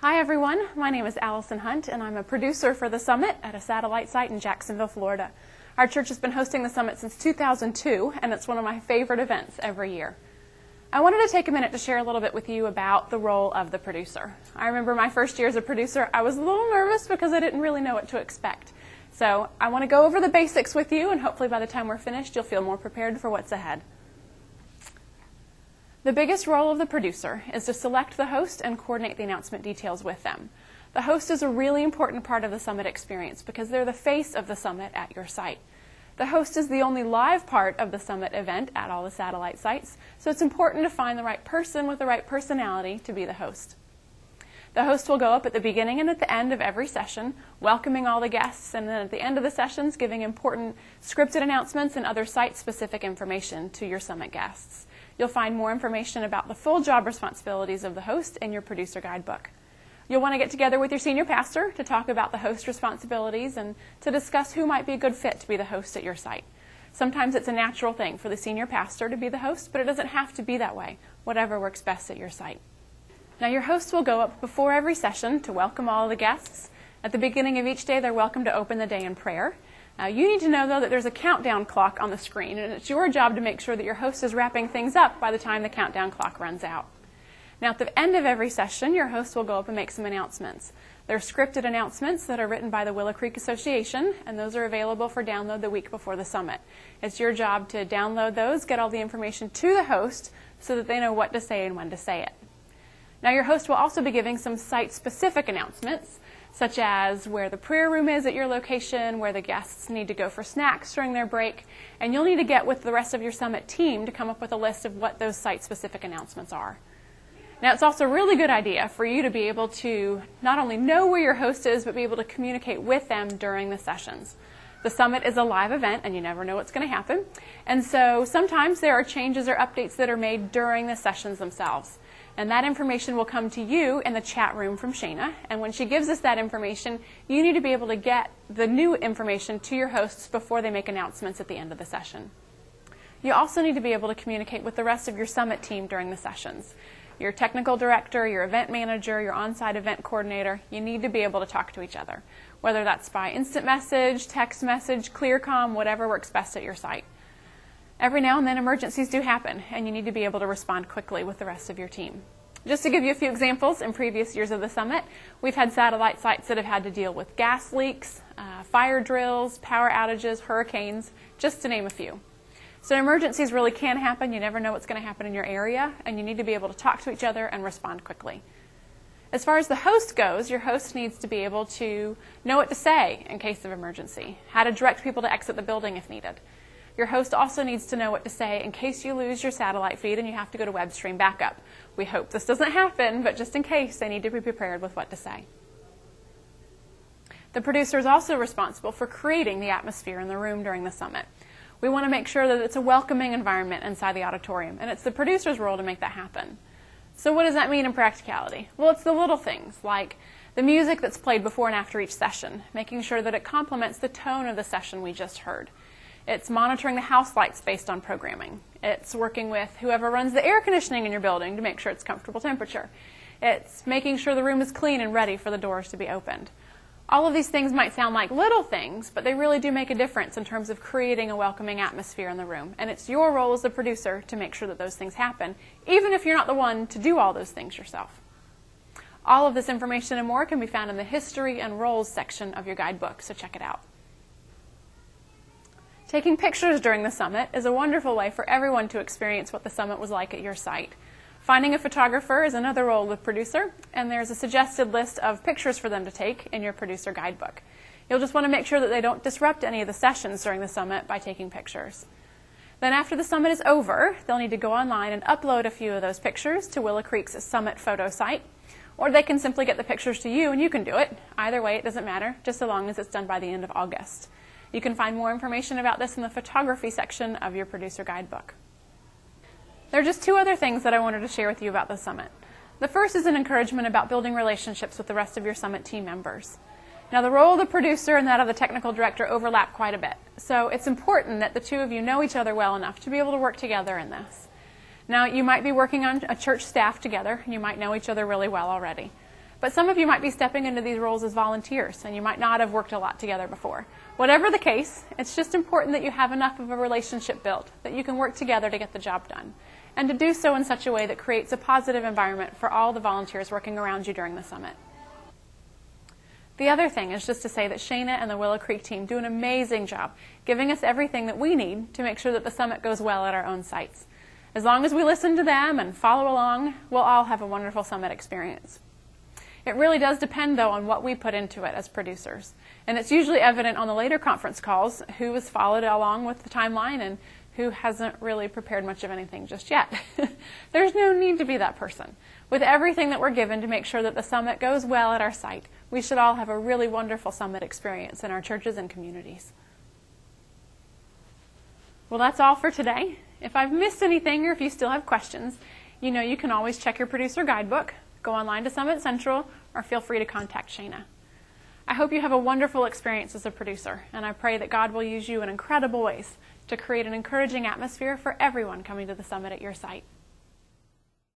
Hi everyone, my name is Allison Hunt and I'm a producer for the Summit at a satellite site in Jacksonville, Florida. Our church has been hosting the Summit since 2002 and it's one of my favorite events every year. I wanted to take a minute to share a little bit with you about the role of the producer. I remember my first year as a producer, I was a little nervous because I didn't really know what to expect. So I want to go over the basics with you and hopefully by the time we're finished you'll feel more prepared for what's ahead. The biggest role of the producer is to select the host and coordinate the announcement details with them. The host is a really important part of the Summit experience because they're the face of the Summit at your site. The host is the only live part of the Summit event at all the satellite sites, so it's important to find the right person with the right personality to be the host. The host will go up at the beginning and at the end of every session, welcoming all the guests, and then at the end of the sessions giving important scripted announcements and other site-specific information to your Summit guests. You'll find more information about the full job responsibilities of the host in your producer guidebook. You'll want to get together with your senior pastor to talk about the host responsibilities and to discuss who might be a good fit to be the host at your site. Sometimes it's a natural thing for the senior pastor to be the host, but it doesn't have to be that way, whatever works best at your site. Now your host will go up before every session to welcome all of the guests. At the beginning of each day, they're welcome to open the day in prayer. You need to know, though, that there's a countdown clock on the screen, and it's your job to make sure that your host is wrapping things up by the time the countdown clock runs out. Now, at the end of every session, your host will go up and make some announcements. They're scripted announcements that are written by the Willow Creek Association, and those are available for download the week before the Summit. It's your job to download those, get all the information to the host so that they know what to say and when to say it. Now, your host will also be giving some site-specific announcements, such as where the prayer room is at your location, where the guests need to go for snacks during their break, and you'll need to get with the rest of your Summit team to come up with a list of what those site-specific announcements are. Now, it's also a really good idea for you to be able to not only know where your host is, but be able to communicate with them during the sessions. The Summit is a live event, and you never know what's going to happen, and so sometimes there are changes or updates that are made during the sessions themselves. And that information will come to you in the chat room from Shana. And when she gives us that information, you need to be able to get the new information to your hosts before they make announcements at the end of the session. You also need to be able to communicate with the rest of your Summit team during the sessions. Your technical director, your event manager, your on-site event coordinator, you need to be able to talk to each other, whether that's by instant message, text message, ClearComm, whatever works best at your site. Every now and then emergencies do happen, and you need to be able to respond quickly with the rest of your team. Just to give you a few examples, in previous years of the Summit, we've had satellite sites that have had to deal with gas leaks, fire drills, power outages, hurricanes, just to name a few. So emergencies really can happen. You never know what's going to happen in your area, and you need to be able to talk to each other and respond quickly. As far as the host goes, your host needs to be able to know what to say in case of emergency, how to direct people to exit the building if needed. Your host also needs to know what to say in case you lose your satellite feed and you have to go to web stream backup. We hope this doesn't happen, but just in case, they need to be prepared with what to say. The producer is also responsible for creating the atmosphere in the room during the Summit. We want to make sure that it's a welcoming environment inside the auditorium, and it's the producer's role to make that happen. So what does that mean in practicality? Well, it's the little things, like the music that's played before and after each session, making sure that it complements the tone of the session we just heard. It's monitoring the house lights based on programming. It's working with whoever runs the air conditioning in your building to make sure it's comfortable temperature. It's making sure the room is clean and ready for the doors to be opened. All of these things might sound like little things, but they really do make a difference in terms of creating a welcoming atmosphere in the room. And it's your role as the producer to make sure that those things happen, even if you're not the one to do all those things yourself. All of this information and more can be found in the History and Roles section of your guidebook, so check it out. Taking pictures during the Summit is a wonderful way for everyone to experience what the Summit was like at your site. Finding a photographer is another role of the producer, and there's a suggested list of pictures for them to take in your producer guidebook. You'll just want to make sure that they don't disrupt any of the sessions during the Summit by taking pictures. Then after the Summit is over, they'll need to go online and upload a few of those pictures to Willow Creek's Summit photo site, or they can simply get the pictures to you and you can do it. Either way, it doesn't matter, just so long as it's done by the end of August. You can find more information about this in the photography section of your producer guidebook. There are just two other things that I wanted to share with you about the Summit. The first is an encouragement about building relationships with the rest of your Summit team members. Now, the role of the producer and that of the technical director overlap quite a bit, so it's important that the two of you know each other well enough to be able to work together in this. Now, you might be working on a church staff together, and you might know each other really well already. But some of you might be stepping into these roles as volunteers, and you might not have worked a lot together before. Whatever the case, it's just important that you have enough of a relationship built that you can work together to get the job done, and to do so in such a way that creates a positive environment for all the volunteers working around you during the summit. The other thing is just to say that Shana and the Willow Creek team do an amazing job giving us everything that we need to make sure that the summit goes well at our own sites. As long as we listen to them and follow along, we'll all have a wonderful summit experience. It really does depend, though, on what we put into it as producers. And it's usually evident on the later conference calls who has followed along with the timeline and who hasn't really prepared much of anything just yet. There's no need to be that person. With everything that we're given to make sure that the summit goes well at our site, we should all have a really wonderful summit experience in our churches and communities. Well, that's all for today. If I've missed anything or if you still have questions, you know you can always check your producer guidebook, go online to Summit Central, or feel free to contact Shana. I hope you have a wonderful experience as a producer, and I pray that God will use you in incredible ways to create an encouraging atmosphere for everyone coming to the summit at your site.